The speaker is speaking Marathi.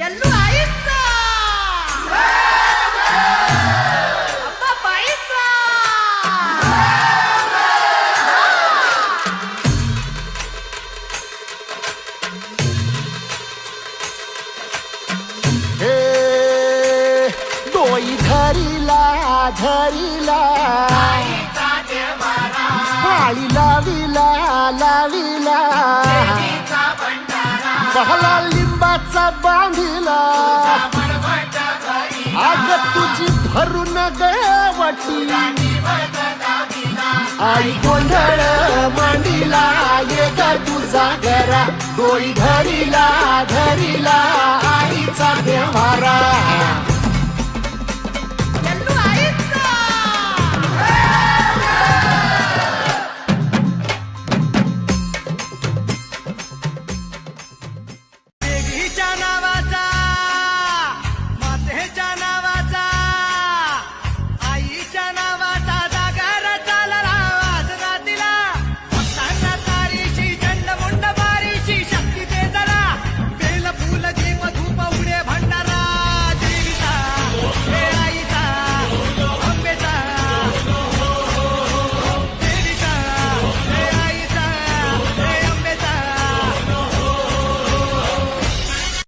यल्लू आईचा अप्पा बाईचा डोई धरीला धरीला पाळी लाविला लाविला पहला लिंबाचा बांधिला आग तुझी भरून गवटी आई गोंधळ मांडीला ये ग तुझा घरा डोई धरीला धरीला